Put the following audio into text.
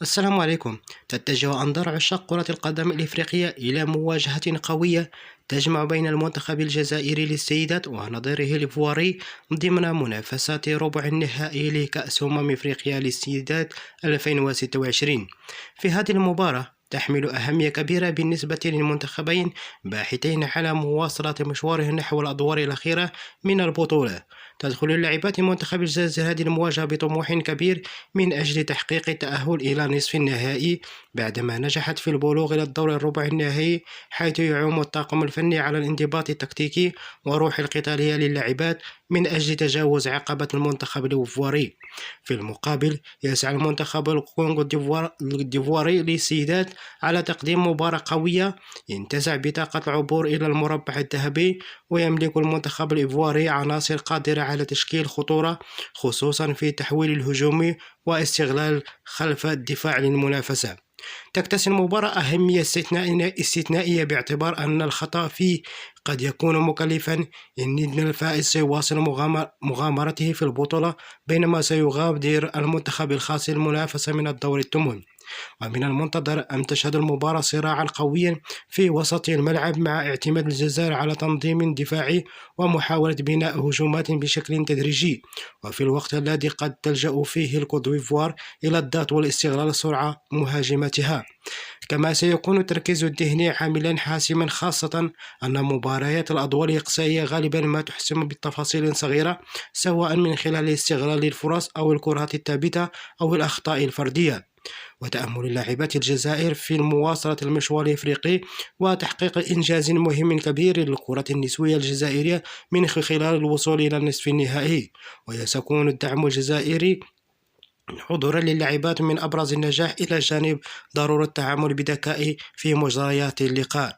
السلام عليكم. تتجه أنظار عشاق كرة القدم الإفريقية إلى مواجهة قوية تجمع بين المنتخب الجزائري للسيدات ونظيره الإيفواري ضمن منافسات ربع النهائي لكأس أفريقيا للسيدات 2026. في هذه المباراة تحمل أهمية كبيرة بالنسبة للمنتخبين باحثين على مواصلة مشوارهم نحو الأدوار الأخيرة من البطولة. تدخل لاعبات منتخب الجزائر هذه المواجهة بطموح كبير من أجل تحقيق التأهل إلى نصف النهائي بعدما نجحت في البلوغ إلى الدور الربع النهائي، حيث يعوم الطاقم الفني على الانضباط التكتيكي وروح القتالية للاعبات من أجل تجاوز عقبة المنتخب الإيفواري. في المقابل يسعى المنتخب الكونغو الديفواري للسيدات على تقديم مباراة قوية ينتزع بطاقة العبور إلى المربع الذهبي، ويملك المنتخب الإيفواري عناصر قادرة على تشكيل خطورة خصوصا في التحويل الهجومي واستغلال خلف الدفاع للمنافسة. تكتسي المباراة أهمية استثنائية باعتبار أن الخطأ فيه قد يكون مكلفا، إن الفائز سيواصل مغامرته في البطولة بينما سيغادر المنتخب الخاسر المنافسة من الدور الثمن. ومن المنتظر أن تشهد المباراة صراعا قويا في وسط الملعب مع اعتماد الجزائر على تنظيم دفاعي ومحاولة بناء هجومات بشكل تدريجي، وفي الوقت الذي قد تلجأ فيه الكوت ديفوار إلى الضغط والاستغلال سرعة مهاجمتها. كما سيكون التركيز الذهني عاملا حاسما، خاصة أن مباريات الأدوار الإقصائية غالبا ما تحسم بالتفاصيل صغيرة، سواء من خلال استغلال الفرص أو الكرات الثابتة أو الأخطاء الفردية. وتأمل لاعبات الجزائر في مواصلة المشوار الإفريقي وتحقيق إنجاز مهم كبير للكرة النسوية الجزائرية من خلال الوصول إلى النصف النهائي. وسيكون الدعم الجزائري حضورا للاعبات من أبرز النجاح، إلى جانب ضرورة التعامل بذكاء في مجريات اللقاء.